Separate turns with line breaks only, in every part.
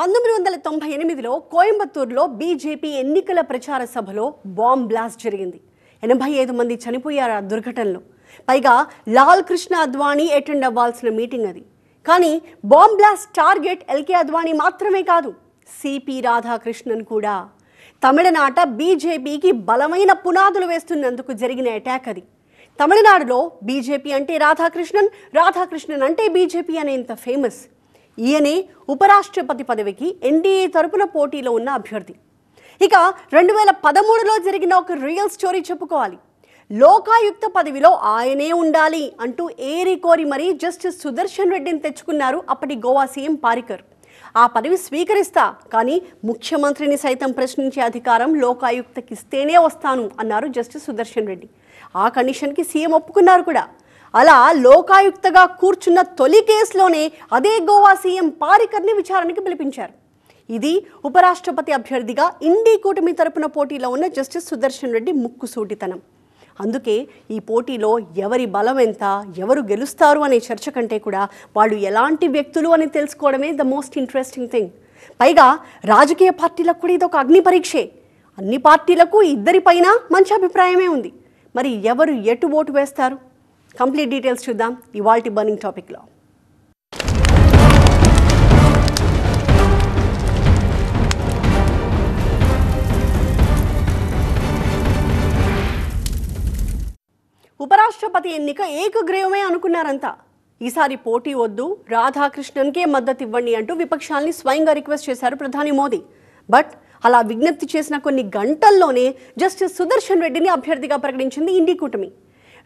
1998లో కోయంబత్తూరులో BJP ఎన్నికల ప్రచార సభలో బాంబ్ బ్లాస్ట్ జరిగింది. 85 మంది చనిపోయారు ఆ దుర్ఘటనలో. పైగా లాల్ కృష్ణ అద్వానీ అటెండ్ అవ్వాల్సిన మీటింగ్ అది. కానీ bomb blast target LK Advani మాత్రమే కాదు, సిపి రాధాకృష్ణన్ కూడా. తమిళనాట బీజేపీకి బలమైన పునాదులు వేస్తున్నందుకు జరిగిన అటాక్ అది. తమిళనాడులో బీజేపీ అంటే రాధాకృష్ణన్, రాధాకృష్ణన్ అంటే బీజేపీ అనేంత ఫేమస్. ఈయనే ఉపరాష్ట్రపతి పదవికి ఎన్డీఏ తరపున పోటీలో ఉన్న అభ్యర్థి. ఇక 2013లో జరిగిన ఒక రియల్ స్టోరీ చెప్పుకోవాలి. లోకాయుక్త పదవిలో ఆయనే ఉండాలి అంటూ ఏరి కోరి మరీ జస్టిస్ సుదర్శన్ రెడ్డిని తెచ్చుకున్నారు అప్పటి గోవా సీఎం పారికర్. ఆ పదవి స్వీకరిస్తా, కానీ ముఖ్యమంత్రిని సైతం ప్రశ్నించే అధికారం లోకాయుక్తకి ఇస్తేనే వస్తాను అన్నారు జస్టిస్ సుదర్శన్ రెడ్డి. ఆ కండిషన్కి సీఎం ఒప్పుకున్నారు కూడా. అలా లోకాయుక్తగా కూర్చున్న తొలి కేసులోనే అదే గోవా సీఎం పారికర్ని విచారణకి పిలిపించారు. ఇది ఉపరాష్ట్రపతి అభ్యర్థిగా ఇండీ కూటమి తరపున పోటీలో ఉన్న జస్టిస్ సుదర్శన్ రెడ్డి ముక్కుసూటితనం. అందుకే ఈ పోటీలో ఎవరి బలం ఎంత, ఎవరు గెలుస్తారు అనే చర్చ కంటే కూడా వాళ్ళు ఎలాంటి వ్యక్తులు అని తెలుసుకోవడమే ద మోస్ట్ ఇంట్రెస్టింగ్ థింగ్. పైగా రాజకీయ పార్టీలకు కూడా ఇది ఒక అగ్ని పరీక్షే. అన్ని పార్టీలకు ఇద్దరిపైన మంచి అభిప్రాయమే ఉంది. మరి ఎవరు ఎటు ఓటు వేస్తారు? కంప్లీట్ డీటెయిల్స్ చూద్దాం ఇవాల్టి బర్నింగ్ టాపిక్లో. ఉపరాష్ట్రపతి ఎన్నిక ఏకగ్రీవమే అనుకున్నారంతా. ఈసారి పోటీ వద్దు, రాధాకృష్ణన్కే మద్దతు ఇవ్వండి అంటూ విపక్షాల్ని స్వయంగా రిక్వెస్ట్ చేశారు ప్రధాని మోదీ. బట్ అలా విజ్ఞప్తి చేసిన కొన్ని గంటల్లోనే జస్టిస్ సుదర్శన్ రెడ్డిని అభ్యర్థిగా ప్రకటించింది ఇండీ కూటమి.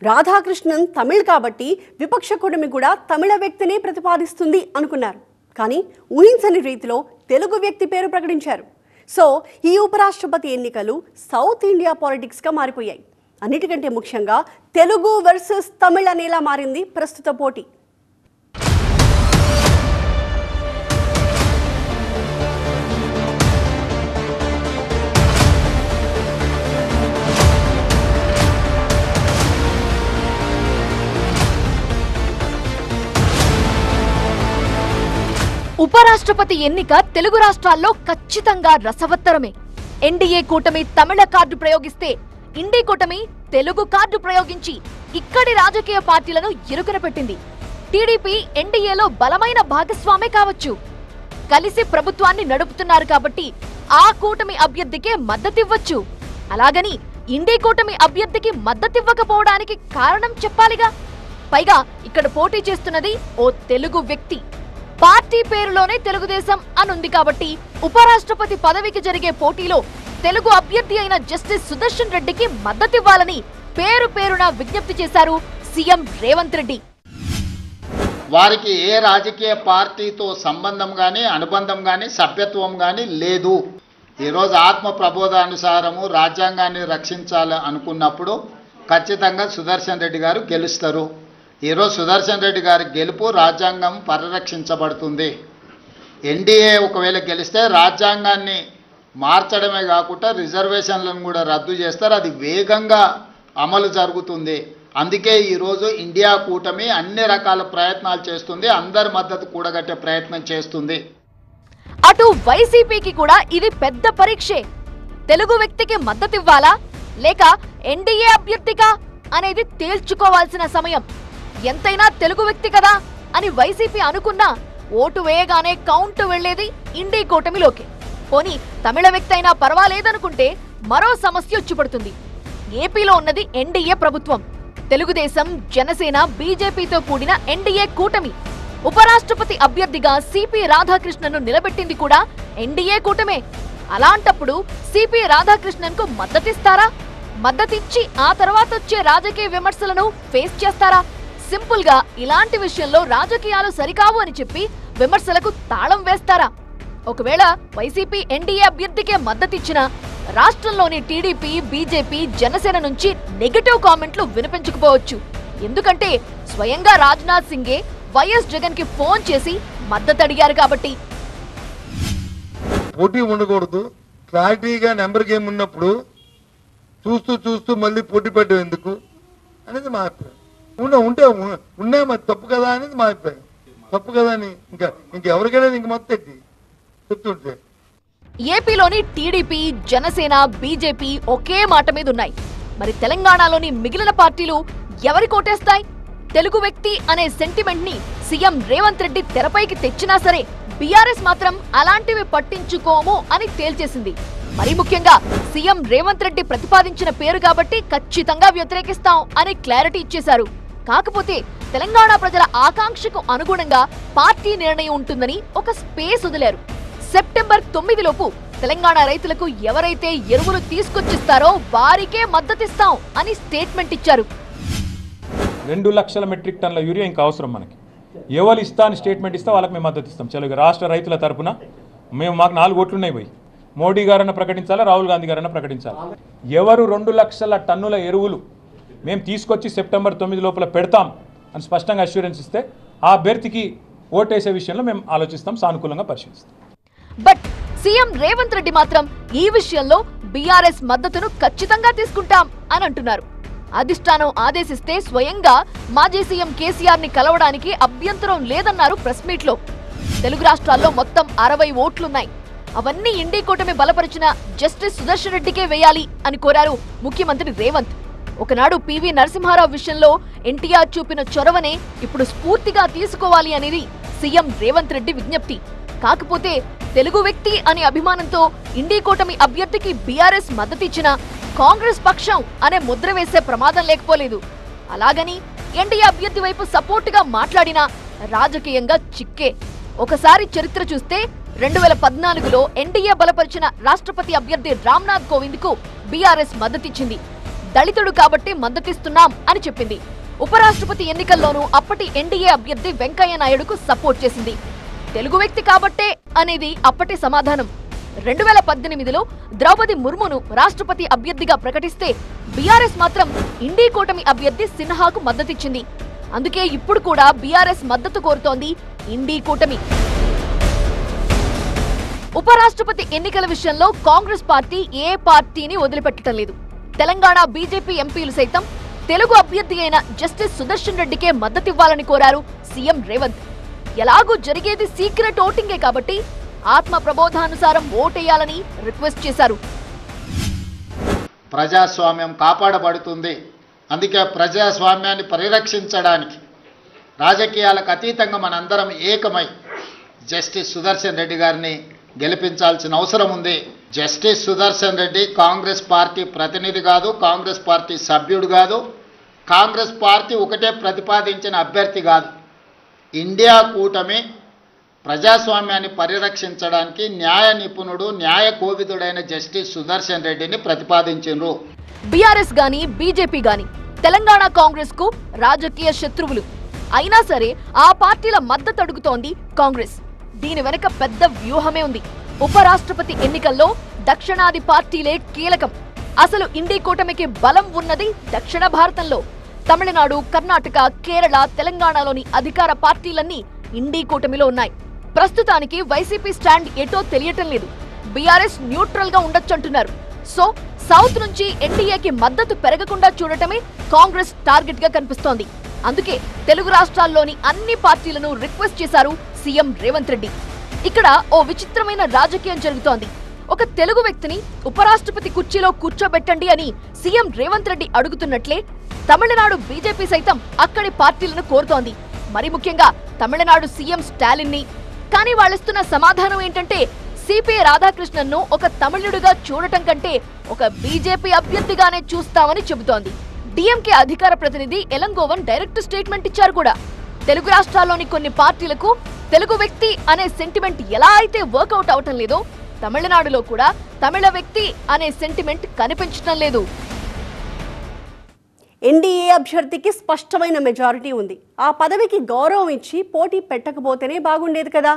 రాధాకృష్ణన్ తమిళ్ కాబట్టి విపక్ష కూటమి కూడా తమిళ వ్యక్తినే ప్రతిపాదిస్తుంది అనుకున్నారు. కానీ ఊహించని రీతిలో తెలుగు వ్యక్తి పేరు ప్రకటించారు. సో ఈ ఉపరాష్ట్రపతి ఎన్నికలు సౌత్ ఇండియా పాలిటిక్స్గా మారిపోయాయి. అన్నిటికంటే ముఖ్యంగా తెలుగు వర్సెస్ తమిళ్ అనేలా మారింది ప్రస్తుత పోటీ.
ఉపరాష్ట్రపతి ఎన్నిక తెలుగు రాష్ట్రాల్లో ఖచ్చితంగా రసవత్తరమే. ఎన్డీఏ కూటమి తమిళ కార్డు ప్రయోగిస్తే ఇండీ కూటమి తెలుగు కార్డు ప్రయోగించి ఇక్కడి రాజకీయ పార్టీలను ఇరుకున పెట్టింది. టీడీపీ ఎన్డీఏలో బలమైన భాగస్వామే కావచ్చు. కలిసి ప్రభుత్వాన్ని నడుపుతున్నారు కాబట్టి ఆ కూటమి అభ్యర్థికే మద్దతివ్వచ్చు. అలాగని ఇండీ కూటమి అభ్యర్థికి మద్దతివ్వకపోవడానికి కారణం చెప్పాలిగా. పైగా ఇక్కడ పోటీ చేస్తున్నది ఓ తెలుగు వ్యక్తి. పార్టీ పేరులోనే తెలుగుదేశం అనుంది కాబట్టి ఉపరాష్ట్రపతి పదవికి జరిగే పోటీలో తెలుగు అభ్యర్థి అయిన జస్టిస్ సుదర్శన్ రెడ్డికి మద్దతివ్వాలని పేరు పేరున విజ్ఞప్తి చేశారు సీఎం రేవంత్ రెడ్డి.
వారికి ఏ రాజకీయ పార్టీతో సంబంధం కానీ, అనుబంధం కానీ, సభ్యత్వం కానీ లేదు. ఈరోజు ఆత్మ ప్రబోధానుసారము రాజ్యాంగాన్ని రక్షించాలి అనుకున్నప్పుడు ఖచ్చితంగా సుదర్శన్ రెడ్డి గారు గెలుస్తారు. ఈరోజు సుదర్శన్ రెడ్డి గారి గెలుపు రాజ్యాంగం పరిరక్షించబడుతుంది. ఎన్డీఏ ఒకవేళ గెలిస్తే రాజ్యాంగాన్ని మార్చడమే కాకుండా రిజర్వేషన్లను కూడా రద్దు చేస్తారు. అది వేగంగా అమలు జరుగుతుంది. అందుకే ఈరోజు ఇండియా కూటమి అన్ని రకాల ప్రయత్నాలు చేస్తుంది, అందరి మద్దతు కూడగట్టే ప్రయత్నం చేస్తుంది.
అటు వైసీపీకి కూడా ఇది పెద్ద పరీక్షే. తెలుగు వ్యక్తికి మద్దతు ఇవ్వాలా లేక ఎన్డీఏ అభ్యర్థిగా అనేది తేల్చుకోవాల్సిన సమయం. ఎంతైనా తెలుగు వ్యక్తి కదా అని వైసీపీ అనుకున్నా ఓటు వేయగానే కౌంట్ వెళ్లేది ఇండీ కూటమిలోకి. పోనీ తమిళ వ్యక్తి అయినా పర్వాలేదనుకుంటే మరో సమస్య వచ్చిపడుతుంది. ఏపీలో ఉన్నది ఎన్డీఏ ప్రభుత్వం. తెలుగుదేశం, జనసేన, బీజేపీతో కూడిన ఎన్డీఏ కూటమి. ఉపరాష్ట్రపతి అభ్యర్థిగా సిపి రాధాకృష్ణన్ను నిలబెట్టింది కూడా ఎన్డీఏ కూటమే. అలాంటప్పుడు సిపి రాధాకృష్ణన్ కు మద్దతిస్తారా? మద్దతిచ్చి ఆ తర్వాత వచ్చే రాజకీయ విమర్శలను ఫేస్ చేస్తారా? సింపుల్ గా ఇలాంటి విషయంలో రాజకీయాలు సరికావు అని చెప్పి విమర్శలకు తాళం వేస్తారా? ఒకవేళ వైసీపీ ఎన్డీఏ అభ్యర్థికే మద్దతిచ్చినా రాష్ట్రంలోని టీడీపీ, బీజేపీ, జనసేన నుంచి నెగటివ్ కామెంట్లు వినిపించకపోవచ్చు. ఎందుకంటే స్వయంగా రాజ్నాథ్ సింగే వైఎస్ జగన్ కి ఫోన్ చేసి మద్దతు అడిగారు కాబట్టి.
పోటీ ఉండకూడదు, క్లారిటీగా నెంబర్ గేమ్ ఉన్నప్పుడు చూస్తూ మళ్ళీ పోటీ పెట్టడం ఎందుకు అనేది మా అభిప్రాయం. ఉంటే ఉన్నా మరి తప్పు కదా అనేది మా అభిప్రాయం. తప్పు కదా అని ఇంకెవరికైనా ఇంక మొత్తం చెప్తుంటే.
ఏపీలోని టీడీపీ, జనసేన, బీజేపీ ఒకే మాట మీద ఉన్నాయి. మరి తెలంగాణలోని మిగిలిన పార్టీలు ఎవరి కోటేస్తాయి? తెలుగు వ్యక్తి అనే సెంటిమెంట్ ని సీఎం రేవంత్ రెడ్డి తెరపైకి తెచ్చినా సరే బీఆర్ఎస్ మాత్రం అలాంటివి పట్టించుకోము అని తేల్చేసింది. మరి ముఖ్యంగా సీఎం రేవంత్ రెడ్డి ప్రతిపాదించిన పేరు కాబట్టి ఖచ్చితంగా వ్యతిరేకిస్తాం అని క్లారిటీ ఇచ్చేశారు. కాకపోతే తెలంగాణ ప్రజల ఆకాంక్షకు అనుగుణంగా పార్టీ నిర్ణయం ఉంటుందని ఒక స్పేస్ వదిలారు. సెప్టెంబర్ 9 లోపు తెలంగాణ రైతులకు ఎవరైతే ఎరువులు తీసుకొచ్చిస్తారో వారికే మద్దతిస్తాం అని స్టేట్మెంట్ ఇచ్చారు.
2 లక్షల మెట్రిక్ టన్నుల యూరియా ఇంకా అవసరం మనకి. ఎవరు ఇస్తా అని స్టేట్మెంట్ ఇస్తే వాళ్ళకి మేము మద్దతు ఇస్తాం. చలో రాష్ట్ర రైతుల తరపున మాకు 4 ఓట్లు ఉన్నాయి. పోయి మోడీ గారన్నా ప్రకటించాలా, రాహుల్ గాంధీ గారన్నా ప్రకటించాలా. ఎవరు 2 లక్షల టన్నుల ఎరువులు మేము తీసుకొచ్చి సెప్టెంబర్ 9 లోపల పెడతాం అని స్పష్టంగా అష్యూరెన్స్ ఇస్తే ఆ అభ్యర్థికి ఓటేసే విషయంలో మేము ఆలోచిస్తాం, సానుకూలంగా పరిశీలిస్తాం.
బట్ సీఎం రేవంత్ రెడ్డి మాత్రం ఈ విషయంలో బీఆర్ఎస్ మద్దతును ఖచ్చితంగా తీసుకుంటాం అని అంటున్నారు. అధిష్టానం ఆదేశిస్తే స్వయంగా మాజీ సీఎం కేసీఆర్ ని కలవడానికి అభ్యంతరం లేదన్నారు ప్రెస్ మీట్ లో. తెలుగు రాష్ట్రాల్లో మొత్తం 60 ఓట్లున్నాయి. అవన్నీ ఇండి కూటమి బలపరిచిన జస్టిస్ సుదర్శన్ రెడ్డికే వేయాలి అని కోరారు ముఖ్యమంత్రి రేవంత్. ఒకనాడు పివి నరసింహారావు విషయంలో ఎన్టీఆర్ చూపిన చొరవనే ఇప్పుడు స్ఫూర్తిగా తీసుకోవాలి అనేది సీఎం రేవంత్ రెడ్డి విజ్ఞప్తి. కాకపోతే తెలుగు వ్యక్తి అనే అభిమానంతో ఇండి కూటమి అభ్యర్థికి బీఆర్ఎస్ మద్దతిచ్చిన కాంగ్రెస్ పక్షం అనే ముద్ర వేసే ప్రమాదం లేకపోలేదు. అలాగని ఎన్డీఏ అభ్యర్థి వైపు సపోర్టుగా మాట్లాడినా రాజకీయంగా చిక్కే. ఒకసారి చరిత్ర చూస్తే 2014లో ఎన్డీఏ బలపరిచిన రాష్ట్రపతి అభ్యర్థి రామ్నాథ్ కోవింద్ కు బీఆర్ఎస్ మద్దతిచ్చింది. దళితుడు కాబట్టి మద్దతిస్తున్నాం అని చెప్పింది. ఉపరాష్ట్రపతి ఎన్నికల్లోనూ అప్పటి ఎన్డీఏ అభ్యర్థి వెంకయ్య నాయుడుకు సపోర్ట్ చేసింది. తెలుగు వ్యక్తి కాబట్టే అనేది అప్పటి సమాధానం. 2018లో ద్రౌపది ముర్మును రాష్ట్రపతి అభ్యర్థిగా ప్రకటిస్తే బీఆర్ఎస్ మాత్రం ఇండి కూటమి అభ్యర్థి సిన్హాకు మద్దతిచ్చింది. అందుకే ఇప్పుడు కూడా బీఆర్ఎస్ మద్దతు కోరుతోంది ఇండి కూటమి. ఉపరాష్ట్రపతి ఎన్నికల విషయంలో కాంగ్రెస్ పార్టీ ఏ పార్టీని వదిలిపెట్టడం లేదు. తెలంగాణ బీజేపీ ఎంపీలు సైతం తెలుగు అభ్యర్థి అయిన జస్టిస్ సుదర్శన్ రెడ్డికే మద్దతివ్వాలని కోరారు సీఎం రేవంత్. ఎలాగూ జరిగేది సీక్రెట్ ఓటింగే కాబట్టి ఆత్మ ప్రబోధానుసారం ఓటేయాలని రిక్వెస్ట్ చేశారు.
ప్రజాస్వామ్యం కాపాడబడుతుంది. అందుకే ప్రజాస్వామ్యాన్ని పరిరక్షించడానికి రాజకీయాలకు అతీతంగా మనందరం ఏకమై జస్టిస్ సుదర్శన్ రెడ్డి గారిని గెలిపించాల్సిన అవసరం ఉంది. జస్టిస్ సుదర్శన్ రెడ్డి కాంగ్రెస్ పార్టీ ప్రతినిధి కాదు, కాంగ్రెస్ పార్టీ సభ్యుడు కాదు, కాంగ్రెస్ పార్టీ ఒకటే ప్రతిపాదించిన అభ్యర్థి కాదు. ఇండియా కూటమి ప్రజాస్వామ్యాన్ని పరిరక్షించడానికి న్యాయ నిపుణుడు, న్యాయ కోవిదుడైన జస్టిస్ సుదర్శన్ రెడ్డిని ప్రతిపాదించారు.
బీఆర్ఎస్ గాని బీజేపీ గాని తెలంగాణ కాంగ్రెస్ కు రాజకీయ శత్రువులు. అయినా సరే ఆ పార్టీల మద్దతు అడుగుతోంది కాంగ్రెస్. దీని వెనక పెద్ద వ్యూహమే ఉంది. ఉపరాష్ట్రపతి ఎన్నికల్లో దక్షిణాది పార్టీలే కీలకం. అసలు ఇండి కూటమికి బలం ఉన్నది దక్షిణ భారతంలో. తమిళనాడు, కర్ణాటక, కేరళ, తెలంగాణలోని అధికార పార్టీలన్నీ ఇండి కూటమిలో ఉన్నాయి. ప్రస్తుతానికి వైసీపీ స్టాండ్ ఎటో తెలియటం లేదు. బీఆర్ఎస్ న్యూట్రల్ గా ఉండొచ్చంటున్నారు. సో సౌత్ నుంచి ఎన్డీఏకి మద్దతు పెరగకుండా చూడటమే కాంగ్రెస్ టార్గెట్ గా కనిపిస్తోంది. అందుకే తెలుగు రాష్ట్రాల్లోని అన్ని పార్టీలను రిక్వెస్ట్ చేశారు సీఎం రేవంత్ రెడ్డి. ఇక్కడ ఓ విచిత్రమైన రాజకీయం జరుగుతోంది. ఒక తెలుగు వ్యక్తిని ఉపరాష్ట్రపతి కుర్చీలో కూర్చోబెట్టండి అని సీఎం రేవంత్ రెడ్డి అడుగుతున్నట్లే తమిళనాడు బీజేపీ సైతం అక్కడి పార్టీలను కోరుతోంది. మరి ముఖ్యంగా తమిళనాడు సీఎం స్టాలిన్ ని. కానీ వాళ్ళిస్తున్న సమాధానం ఏంటంటే సిపి రాధాకృష్ణన్ను ఒక తమిళుడిగా చూడటం కంటే ఒక బీజేపీ అభ్యర్థిగానే చూస్తామని చెబుతోంది. డీఎంకే అధికార ప్రతినిధి ఎలంగోవన్ డైరెక్ట్ స్టేట్మెంట్ ఇచ్చారు కూడా. తెలుగు రాష్ట్రాల్లోని కొన్ని పార్టీలకు తెలుగు వ్యక్తి అనే సెంటిమెంట్ ఎలా అయితే వర్కౌట్ అవటం లేదో తమిళనాడులో కూడా తమిళ వ్యక్తి అనే సెంటిమెంట్ కనిపించడం లేదు.
ఎన్డీఏ అభ్యర్థికి స్పష్టమైన మెజారిటీ ఉంది. ఆ పదవికి గౌరవం ఇచ్చి పోటీ పెట్టకపోతేనే బాగుండేది కదా.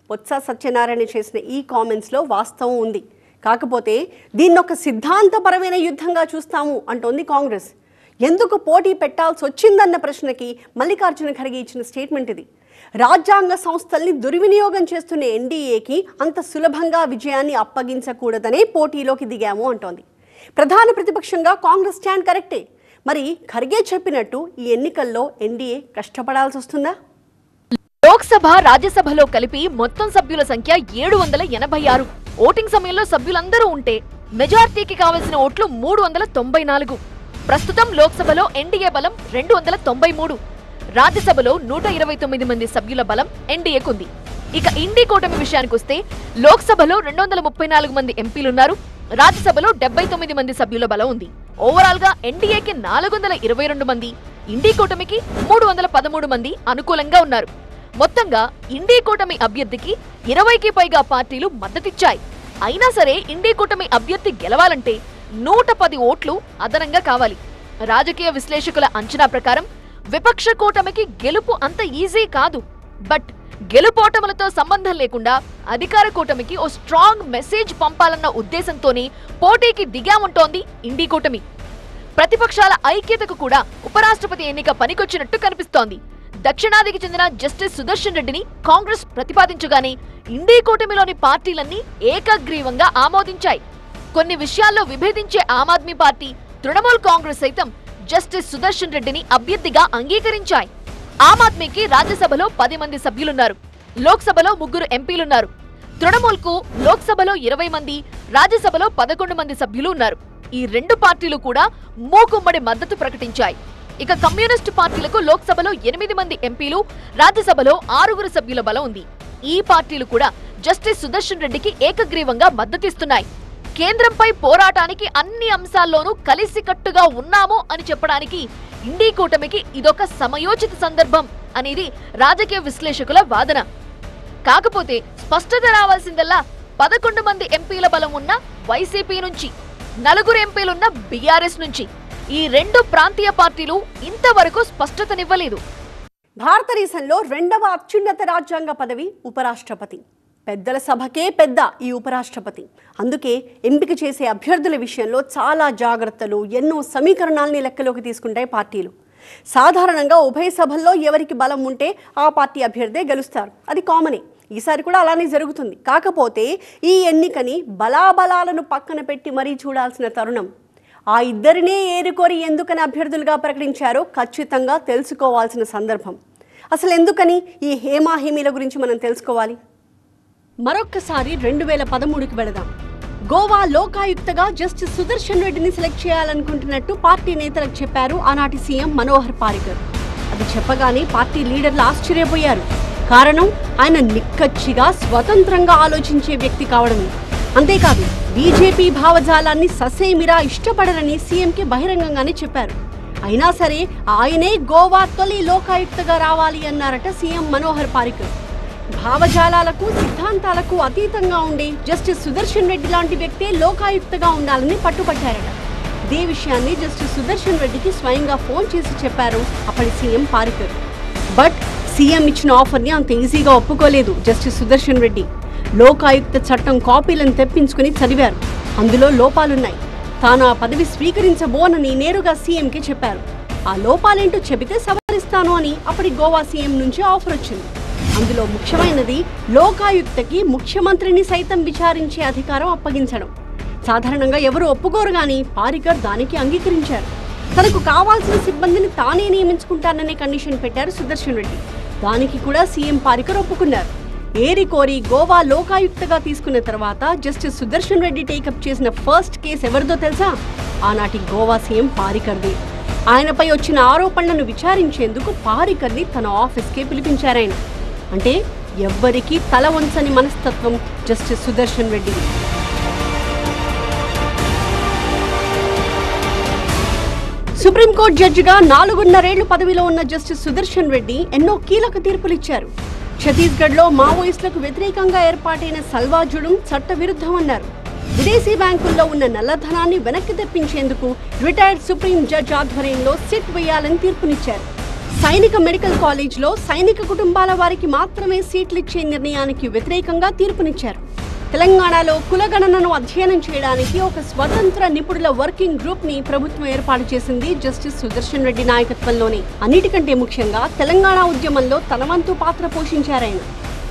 బొత్స సత్యనారాయణ చేసిన ఈ కామెంట్స్లో వాస్తవం ఉంది. కాకపోతే దీన్నొక సిద్ధాంతపరమైన యుద్ధంగా చూస్తాము అంటోంది కాంగ్రెస్. ఎందుకు పోటీ పెట్టాల్సి వచ్చిందన్న ప్రశ్నకి మల్లికార్జున ఖర్గే ఇచ్చిన స్టేట్మెంట్ ఇది. రాజ్యాంగ సంస్థల్ని దుర్వినియోగం చేస్తున్న ఎన్డీఏకి అంత సులభంగా విజయాన్ని అప్పగించకూడదనే పోటీలోకి దిగాము అంటోంది. ప్రధాన ప్రతిపక్షంగా కాంగ్రెస్ స్టాండ్ కరెక్టే. మరి ఖర్గే చెప్పినట్టు ఈ ఎన్నికల్లో ఎన్డీఏ కష్టపడాల్సి వస్తుందా?
లోక్సభ రాజ్యసభలో కలిపి మొత్తం సభ్యుల సంఖ్య 786. ఓటింగ్ సమయంలో సభ్యులందరూ ఉంటే మెజార్టీకి కావలసిన ఓట్లు 394. ప్రస్తుతం లోక్సభలో ఎన్డీఏ బలం 293. రాజ్యసభలో 129 మంది సభ్యుల బలం ఎన్డీఏకుంది. ఇక ఇండీ కూటమి విషయానికొస్తే లోక్సభలో 234 మంది ఎంపీలున్నారు. రాజ్యసభలో 79 మంది సభ్యుల బలం ఉంది. ఓవరాల్ గా ఎన్డీఏకి 422 మంది, ఇండీ కూటమికి 313 మంది అనుకూలంగా ఉన్నారు. మొత్తంగా ఇండీ కూటమి అభ్యర్థికి 20కి పైగా పార్టీలు మద్దతిచ్చాయి. అయినా సరే ఇండీ కూటమి అభ్యర్థి గెలవాలంటే 110 ఓట్లు అదనంగా కావాలి. రాజకీయ విశ్లేషకుల అంచనా ప్రకారం విపక్ష కూటమికి గెలుపు అంత ఈజీ కాదు. బట్ గెలుపోటములతో సంబంధం లేకుండా అధికార కూటమికి ఓ స్ట్రాంగ్ మెసేజ్ పంపాలన్న ఉద్దేశంతోనే పోటీకి దిగామంటోంది ఇండీ కూటమి. ప్రతిపక్షాల ఐక్యతకు కూడా ఉపరాష్ట్రపతి ఎన్నిక పనికొచ్చినట్టు కనిపిస్తోంది. దక్షిణాదికి చెందిన జస్టిస్ సుదర్శన్ రెడ్డిని కాంగ్రెస్ ప్రతిపాదించగానే ఇండీ కూటమిలోని పార్టీలన్నీ ఏకగ్రీవంగా ఆమోదించాయి. కొన్ని విషయాల్లో విభేదించే ఆమ్ ఆద్మీ పార్టీ, తృణమూల్ కాంగ్రెస్ సైతం జస్టిస్ సుదర్శన్ రెడ్డిని అభ్యర్థిగా అంగీకరించాయి. ఆమ్ ఆద్మీకి రాజ్యసభలో 10 మంది సభ్యులున్నారు. లోక్సభలో 3 ఎంపీలున్నారు. తృణమూల్ కు లోక్సభలో 20 మంది, రాజ్యసభలో 11 మంది సభ్యులు ఉన్నారు. ఈ 2 పార్టీలు కూడా మూకుమ్మడి మద్దతు ప్రకటించాయి. ఇక కమ్యూనిస్టు పార్టీలకు లోక్సభలో 8 మంది ఎంపీలు, రాజ్యసభలో 6 సభ్యుల బలం ఉంది. ఈ పార్టీలు కూడా జస్టిస్ సుదర్శన్ రెడ్డికి ఏకగ్రీవంగా మద్దతిస్తున్నాయి. కేంద్రంపై పోరాటానికి అన్ని అంశాల్లోనూ కలిసికట్టుగా ఉన్నాము అని చెప్పడానికి ఇండీ కూటమికి ఇదొక సమయోచిత సందర్భం అనేది రాజకీయ విశ్లేషకుల వాదన. కాకపోతే స్పష్టత రావాల్సిందల్లా 11 మంది ఎంపీల బలం ఉన్న వైసీపీ నుంచి, 4 ఎంపీలున్న బీఆర్ఎస్ నుంచి. ఈ 2 ప్రాంతీయ పార్టీలు ఇంతవరకు స్పష్టతనివ్వలేదు.
భారతదేశంలో 2వ అత్యున్నత రాజ్యాంగ పదవి ఉపరాష్ట్రపతి. పెద్దల సభకే పెద్ద ఈ ఉపరాష్ట్రపతి. అందుకే ఎంపిక చేసే అభ్యర్థుల విషయంలో చాలా జాగ్రత్తలు, ఎన్నో సమీకరణాలని లెక్కలోకి తీసుకుంటాయి పార్టీలు. సాధారణంగా ఉభయ సభల్లో ఎవరికి బలం ఉంటే ఆ పార్టీ అభ్యర్థే గెలుస్తారు. అది కామనే. ఈసారి కూడా అలానే జరుగుతుంది. కాకపోతే ఈ ఎన్నికని బలాబలాలను పక్కన పెట్టి మరీ చూడాల్సిన తరుణం. ఆ ఇద్దరినే ఏరుకోరి ఎందుకని అభ్యర్థులుగా ప్రకటించారో ఖచ్చితంగా తెలుసుకోవాల్సిన సందర్భం. అసలు ఎందుకని ఈ హేమాహేమీల గురించి మనం తెలుసుకోవాలి. మరొక్కసారి 2013కి వెళదాం. గోవా లోకాయుక్తగా జస్టిస్ సుదర్శన్ రెడ్డిని సెలెక్ట్ చేయాలనుకుంటున్నట్టు పార్టీ నేతలకు చెప్పారు ఆనాటి సీఎం మనోహర్ పారికర్. అది చెప్పగానే పార్టీ లీడర్లు ఆశ్చర్యపోయారు. కారణం ఆయన నిక్కచ్చిగా స్వతంత్రంగా ఆలోచించే వ్యక్తి కావడమే. అంతేకాదు బీజేపీ భావజాలాన్ని ససేమిరా ఇష్టపడరని సీఎంకి బహిరంగంగానే చెప్పారు. అయినా సరే ఆయనే గోవా తొలి లోకాయుక్తగా రావాలి అన్నారట సీఎం మనోహర్ పారికర్. భావజాలాలకు, సిద్ధాంతాలకు అతీతంగా ఉండే జస్టిస్ సుదర్శన్ రెడ్డి లాంటి వ్యక్తే లోకాయుక్తగా ఉండాలని పట్టుపట్టారట. ఇదే విషయాన్ని జస్టిస్ సుదర్శన్ రెడ్డికి స్వయంగా ఫోన్ చేసి చెప్పారు అప్పటి సీఎం పారికర్. బట్ సీఎం ఇచ్చిన ఆఫర్ని అంత ఈజీగా ఒప్పుకోలేదు జస్టిస్ సుదర్శన్ రెడ్డి. లోకాయుక్త చట్టం కాపీలను తెప్పించుకుని చదివారు. అందులో లోపాలున్నాయి. తాను ఆ పదవి స్వీకరించబోనని నేరుగా సీఎంకి చెప్పారు. ఆ లోపాలేంటో చెబితే సవరిస్తాను అని అప్పటి గోవా సీఎం నుంచి ఆఫర్ వచ్చింది. అందులో ముఖ్యమైనది లోకాయుక్తకి ముఖ్యమంత్రిని సైతం విచారించే అధికారం అప్పగించడం. సాధారణంగా ఎవరు ఒప్పుకోరు గాని పారికర్ దానికి అంగీకరించారు. తనకు కావాల్సిన సిబ్బందిని తానే నియమించుకుంటాననే కండిషన్ పెట్టారు సుదర్శన్ రెడ్డి. దానికి కూడా సీఎం పారికర్ ఒప్పుకున్నారు. ఏరి కోరి గోవా లోకాయుక్తగా తీసుకున్న తర్వాత జస్టిస్ సుదర్శన్ రెడ్డి టేకప్ చేసిన ఫస్ట్ కేసు ఎవరిదో తెలుసా? ఆనాటి గోవా సీఎం పారికర్ది. ఆయనపై వచ్చిన ఆరోపణలను విచారించేందుకు పారికర్ని తన ఆఫీస్కే పిలిపించారాయన. అంటే ఎవ్వరికీ తల వంచని మనస్తత్వం జస్టిస్ సుదర్శన్ రెడ్డి. సుప్రీంకోర్టు జడ్జిగా 4.5 ఏళ్లు పదవిలో ఉన్న జస్టిస్ సుదర్శన్ రెడ్డి ఎన్నో కీలక తీర్పులిచ్చారు. ఛత్తీస్గఢ్లో మావోయిస్టులకు వ్యతిరేకంగా ఏర్పాటైన సల్వాజుడుం చట్టవిరుద్ధమన్నారు. విదేశీ బ్యాంకుల్లో ఉన్న నల్లధనాన్ని వెనక్కి తెప్పించేందుకు రిటైర్డ్ సుప్రీం జడ్జి ఆధ్వర్యంలో సిట్ వేయాలని తీర్పునిచ్చారు. సైనిక మెడికల్ కాలేజ్లో సైనిక కుటుంబాల వారికి మాత్రమే సీట్లు ఇచ్చే నిర్ణయానికి వ్యతిరేకంగా తీర్పునిచ్చారు. తెలంగాణలో కులగణనను అధ్యయనం చేయడానికి ఒక స్వతంత్ర నిపుణుల వర్కింగ్ గ్రూప్ ని ప్రభుత్వం ఏర్పాటు చేసింది జస్టిస్ సుదర్శన్ రెడ్డి నాయకత్వంలోనే. అన్నిటికంటే ముఖ్యంగా తెలంగాణ ఉద్యమంలో తన వంతు పాత్ర పోషించారాయన.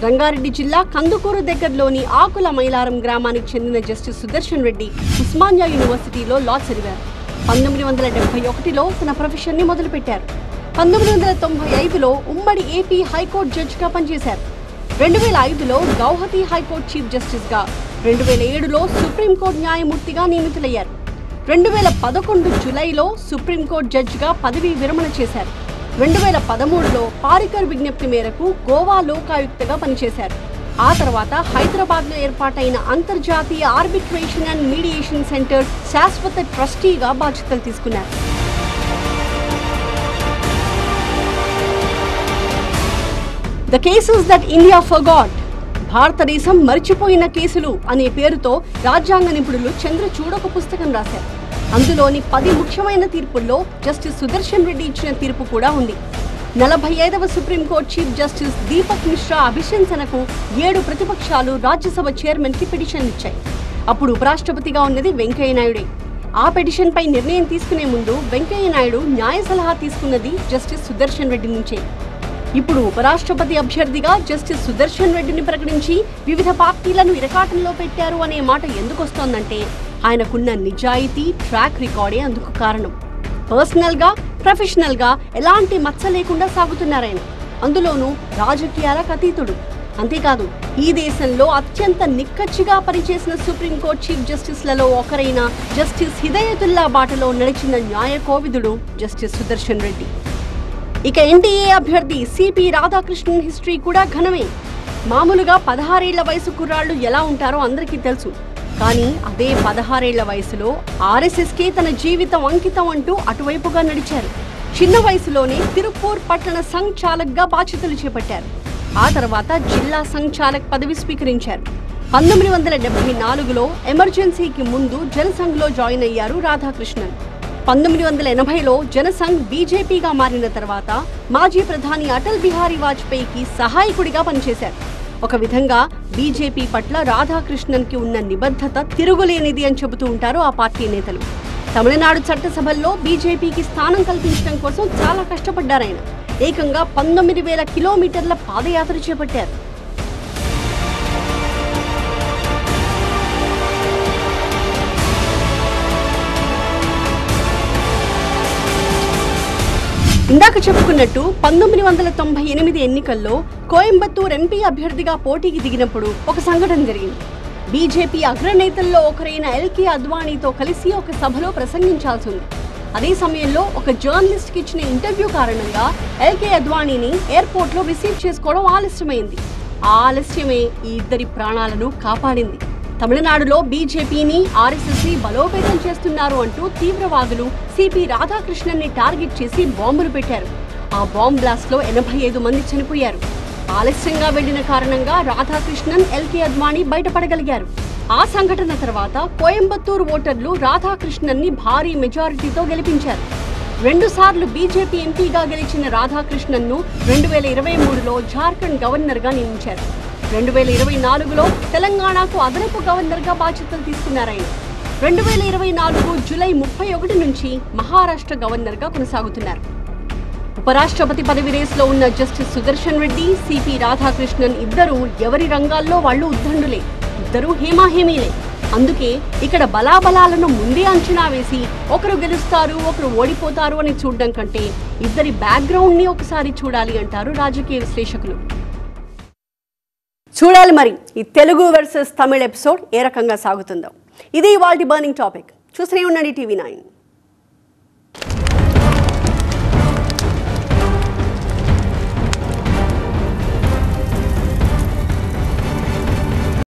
రంగారెడ్డి జిల్లా కందుకూరు దగ్గరలోని ఆకుల మైలారం గ్రామానికి చెందిన జస్టిస్ సుదర్శన్ రెడ్డి ఉస్మానియా యూనివర్సిటీలో లా చదివారు. 1971లో తన ప్రొఫెషన్ని మొదలుపెట్టారు. 1995లో ఉమ్మడి ఏపీ హైకోర్టు జడ్జిగా పనిచేశారు. 2005లో గౌహతి హైకోర్టు చీఫ్ జస్టిస్గా, 2007లో సుప్రీంకోర్టు న్యాయమూర్తిగా నియమితులయ్యారు. 2011 జూలైలో సుప్రీంకోర్టు జడ్జిగా పదవీ విరమణ చేశారు. 2013లో పారికర్ విజ్ఞప్తి మేరకు గోవా లోకాయుక్తగా పనిచేశారు. ఆ తర్వాత హైదరాబాద్లో ఏర్పాటైన అంతర్జాతీయ ఆర్బిట్రేషన్ అండ్ మీడియేషన్ సెంటర్ శాశ్వత ట్రస్టీగా బాధ్యతలు తీసుకున్నారు. The cases that India forgot, భారతదేశం మర్చిపోయిన కేసులు అనే పేరుతో రాజ్యాంగ నిపుణులు చంద్రచూడ్ ఒక పుస్తకం రాశారు. అందులోని 10 ముఖ్యమైన తీర్పుల్లో జస్టిస్ సుదర్శన్ రెడ్డి ఇచ్చిన తీర్పు కూడా ఉంది. 45వ supreme court chief justice Deepak Misra అభిశంసనకు 7 ప్రతిపక్షాలు రాజ్యసభ చైర్మన్ కి పిటిషన్ ఇచ్చాయి. అప్పుడు ఉపరాష్ట్రపతిగా ఉన్నది వెంకయ్యనాయుడే. ఆ పిటిషన్ పై నిర్ణయం తీసుకునే ముందు వెంకయ్యనాయుడు న్యాయ సలహా తీసుకున్నది జస్టిస్ సుదర్శన్ రెడ్డి నుంచే. ఇప్పుడు ఉపరాష్ట్రపతి అభ్యర్థిగా జస్టిస్ సుదర్శన్ రెడ్డిని ప్రకటించి వివిధ పార్టీలను ఇరకాటంలో పెట్టారు అనే మాట ఎందుకు వస్తోందంటే ఆయనకున్న నిజాయితీ, ట్రాక్ రికార్డే అందుకు కారణం. పర్సనల్గా, ప్రొఫెషనల్గా ఎలాంటి మచ్చ లేకుండా సాగుతున్నారాయన. అందులోనూ రాజకీయాలకు అతీతుడు. అంతేకాదు, ఈ దేశంలో అత్యంత నిక్కచ్చిగా పనిచేసిన సుప్రీంకోర్టు చీఫ్ జస్టిస్లలో ఒకరైన జస్టిస్ హిదయతుల్లా బాటలో నడిచిన న్యాయ కోవిదుడు జస్టిస్ సుదర్శన్ రెడ్డి. ఇక ఎన్డీఏ అభ్యర్థి సిపి రాధాకృష్ణన్ హిస్టరీ కూడా ఘనమే. మామూలుగా 16 ఏళ్ల వయసు కుర్రాళ్లు ఎలా ఉంటారో అందరికీ తెలుసు. కానీ అదే 16 ఏళ్ల వయసులో ఆర్ఎస్ఎస్కే తన జీవితం అంకితం అంటూ అటువైపుగా నడిచారు. చిన్న వయసులోనే తిరుపూర్ పట్టణ సంఘ్ చాలక్గా బాధ్యతలు చేపట్టారు. ఆ తర్వాత జిల్లా సంఘ్ చాలక్ పదవి స్వీకరించారు. 1974లో ఎమర్జెన్సీకి ముందు జనసంఘ్లో జాయిన్ అయ్యారు రాధాకృష్ణన్. 1980లో జనసంఘ్ బీజేపీగా మారిన తర్వాత మాజీ ప్రధాని అటల్ బిహారీ వాజ్పేయికి సహాయకుడిగా పనిచేశారు. ఒక విధంగా బీజేపీ పట్ల రాధాకృష్ణన్కి ఉన్న నిబద్ధత తిరుగులేనిది అని చెబుతూ ఉంటారు ఆ పార్టీ నేతలు. తమిళనాడు చట్టసభల్లో బీజేపీకి స్థానం కల్పించడం కోసం చాలా కష్టపడ్డారాయన. ఏకంగా 19,000 కిలోమీటర్ల పాదయాత్ర చేపట్టారు. ఇందాక చెప్పుకున్నట్టు 1998 ఎన్నికల్లో కోయంబత్తూర్ ఎంపీ అభ్యర్థిగా పోటీకి దిగినప్పుడు ఒక సంఘటన జరిగింది. బీజేపీ అగ్రనేతల్లో ఒకరైన ఎల్కే అద్వానీతో కలిసి ఒక సభలో ప్రసంగించాల్సి ఉంది. అదే సమయంలో ఒక జర్నలిస్ట్కి ఇచ్చిన ఇంటర్వ్యూ కారణంగా ఎల్కే అద్వానీని ఎయిర్పోర్ట్లో రిసీవ్ చేసుకోవడం ఆలస్యమైంది. ఆ ఆలస్యమే ఈ ఇద్దరి ప్రాణాలను కాపాడింది. తమిళనాడులో బీజేపీని, ఆర్ఎస్ఎస్ని బలోపేతం చేస్తున్నారు అంటూ తీవ్రవాదులు సిపి రాధాకృష్ణన్ని టార్గెట్ చేసి బాంబులు పెట్టారు. ఆ బాంబ్ బ్లాస్ట్ లో 85 మంది చనిపోయారు. ఆలస్యంగా వెళ్లిన కారణంగా రాధాకృష్ణన్, ఎల్కే అద్వానీ బయటపడగలిగారు. ఆ సంఘటన తర్వాత కోయంబత్తూరు ఓటర్లు రాధాకృష్ణన్ని భారీ మెజారిటీతో గెలిపించారు. 2 సార్లు బీజేపీ ఎంపీగా గెలిచిన రాధాకృష్ణన్ను 2023లో జార్ఖండ్ గవర్నర్గా నియమించారు. 2024లో తెలంగాణకు అదనపు గవర్నర్గా బాధ్యతలు తీసుకున్నారాయన. 2024 జూలై 31 నుంచి మహారాష్ట్ర గవర్నర్గా కొనసాగుతున్నారు. ఉపరాష్ట్రపతి పదవి రేసులో ఉన్న జస్టిస్ సుదర్శన్ రెడ్డి, సిపి రాధాకృష్ణన్ ఇద్దరు ఎవరి రంగాల్లో వాళ్ళు ఉద్దండులే. ఇద్దరు హేమాహేమీలే. అందుకే ఇక్కడ బలాబలాలను ముందే అంచనా వేసి ఒకరు గెలుస్తారు, ఒకరు ఓడిపోతారు అని చూడడం కంటే ఇద్దరి బ్యాక్గ్రౌండ్ని ఒకసారి చూడాలి అంటారు రాజకీయ విశ్లేషకులు. చూడాలి మరి ఈ తెలుగు వర్సెస్ తమిళ్ ఎపిసోడ్ ఏ రకంగా సాగుతుందో. ఇది ఇవాల్టి బర్నింగ్ టాపిక్. చూస్తూనే ఉండండి TV9.